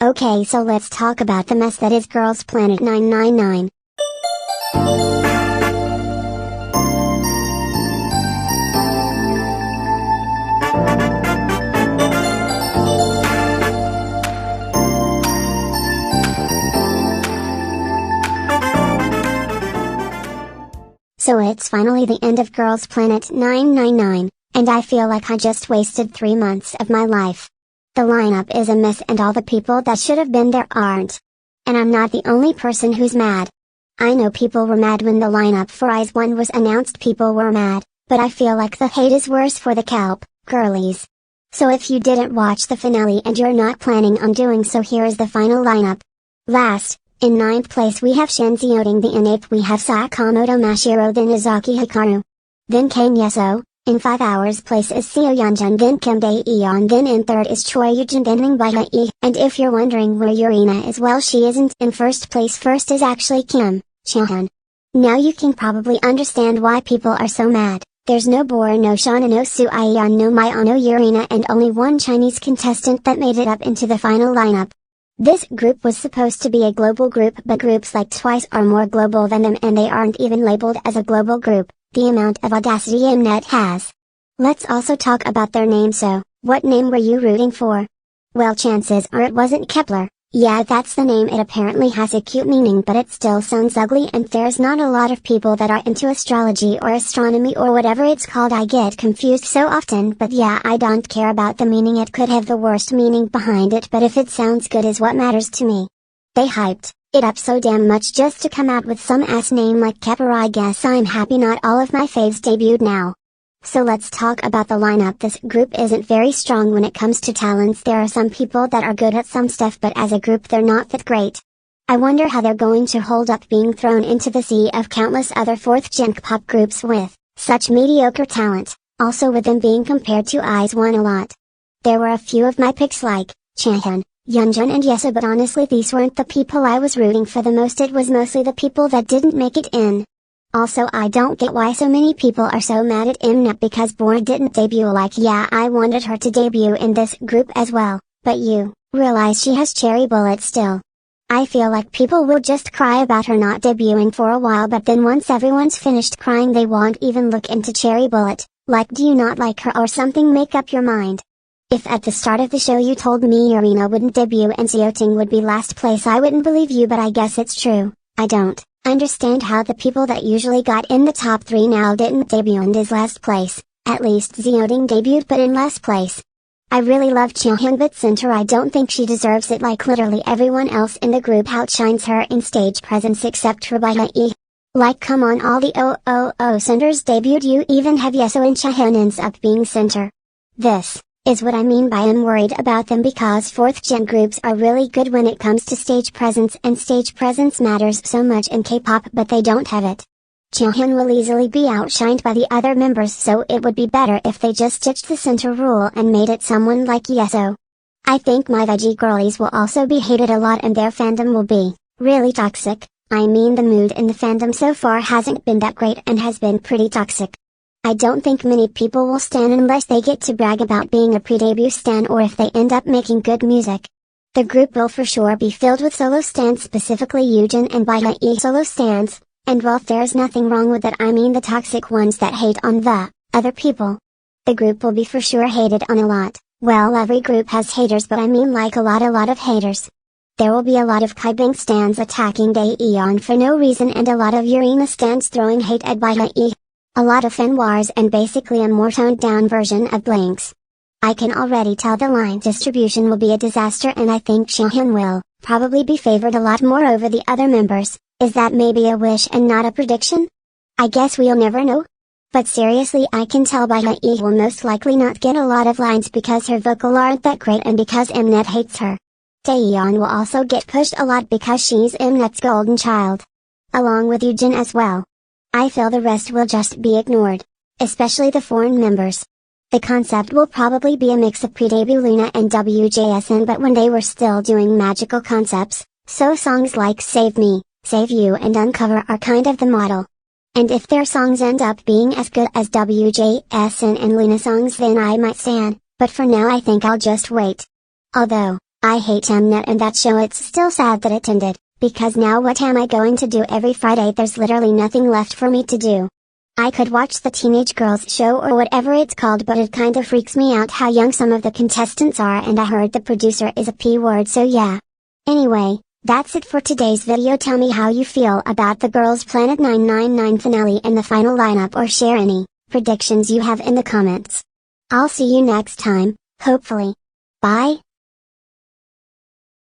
Okay, so let's talk about the mess that is Girls Planet 999. So it's finally the end of Girls Planet 999, and I feel like I just wasted 3 months of my life. The lineup is a mess and all the people that should have been there aren't. And I'm not the only person who's mad. I know people were mad when the lineup for IZ*ONE was announced, people were mad, but I feel like the hate is worse for the Kpop girlies. So if you didn't watch the finale and you're not planning on doing so, here is the final lineup. Last, in 9th place we have Shin Jihyo, then in 8th we have Sakamoto Mashiro, then Izaki Hikaru. Then Kang Yeso, in 5 hours place is Chaeyoung, then Kim Dahyun, then in 3rd is Chaeyoung, then Ring Bae, and if you're wondering where Yurina is, well, she isn't in 1st place, first is actually Kim Chaeyoung. Now you can probably understand why people are so mad. There's no Bora, no Shauna, no Suiyeon, no Maya, no Yurina, and only one Chinese contestant that made it up into the final lineup. This group was supposed to be a global group, but groups like Twice are more global than them, and they aren't even labeled as a global group. The amount of audacity Mnet has. Let's also talk about their name. So, what name were you rooting for? Well, chances are it wasn't Kepler. Yeah, that's the name. It apparently has a cute meaning, but it still sounds ugly, and there's not a lot of people that are into astrology or astronomy or whatever it's called. I get confused so often, but yeah, I don't care about the meaning. It could have the worst meaning behind it, but if it sounds good is what matters to me. They hyped it up so damn much just to come out with some ass name like Kepler. I guess I'm happy not all of my faves debuted now. So let's talk about the lineup. This group isn't very strong when it comes to talents. There are some people that are good at some stuff, but as a group they're not that great. I wonder how they're going to hold up being thrown into the sea of countless other 4th-gen Kpop groups with such mediocre talent, also with them being compared to IZ*ONE a lot. There were a few of my picks like Chaeyoung, Yeonjun and Jisoo, but honestly these weren't the people I was rooting for the most. It was mostly the people that didn't make it in. Also, I don't get why so many people are so mad at Mnet because Bora didn't debut. Like, yeah, I wanted her to debut in this group as well, but you realize she has cherry bullet still. I feel like people will just cry about her not debuting for a while, but then once everyone's finished crying they won't even look into cherry bullet. Like, do you not like her or something? Make up your mind. If at the start of the show you told me Yurina wouldn't debut and Xiaoting would be last place, I wouldn't believe you, but I guess it's true. I don't understand how the people that usually got in the top 3 now didn't debut and is last place. At least Xiaoting debuted but in last place. I really love Chaeyoung, but center I don't think she deserves it. Like, literally everyone else in the group outshines her in stage presence except for Bae. Like, come on, all the centers debuted. You even have Yeso, and Chaeyoung ends up being center. This is what I mean by I'm worried about them, because 4th-gen groups are really good when it comes to stage presence, and stage presence matters so much in K-pop, but they don't have it. Chaeyoung will easily be outshined by the other members, so it would be better if they just ditched the center rule and made it someone like Yeso. I think my veggie girlies will also be hated a lot and their fandom will be really toxic. I mean, the mood in the fandom so far hasn't been that great and has been pretty toxic. I don't think many people will stan unless they get to brag about being a pre-debut stan, or if they end up making good music. The group will for sure be filled with solo stans, specifically Yujin and Bae solo stans, and while there's nothing wrong with that, I mean the toxic ones that hate on the other people. The group will be for sure hated on a lot. Well, every group has haters, but I mean like a lot of haters. There will be a lot of Kpop stans attacking Dahyun for no reason, and a lot of Yurina stans throwing hate at Bae. A lot of fan wars, and basically a more toned down version of Blinks. I can already tell the line distribution will be a disaster, and I think Chaeyoung will probably be favored a lot more over the other members. Is that maybe a wish and not a prediction? I guess we'll never know. But seriously, I can tell Bae will most likely not get a lot of lines because her vocal aren't that great and because Mnet hates her. Dahyun will also get pushed a lot because she's Mnet's golden child. Along with Yujin as well. I feel the rest will just be ignored. Especially the foreign members. The concept will probably be a mix of pre-debut Luna and WJSN, but when they were still doing magical concepts, so songs like Save Me, Save You and Uncover are kind of the model. And if their songs end up being as good as WJSN and Luna songs, then I might stan, but for now I think I'll just wait. Although, I hate Mnet and that show. It's still sad that it ended, because now what am I going to do every Friday? There's literally nothing left for me to do. I could watch the Teenage Girls show or whatever it's called, but it kinda freaks me out how young some of the contestants are, and I heard the producer is a P word, so yeah. Anyway, that's it for today's video. Tell me how you feel about the Girls Planet 999 finale and the final lineup, or share any predictions you have in the comments. I'll see you next time, hopefully. Bye.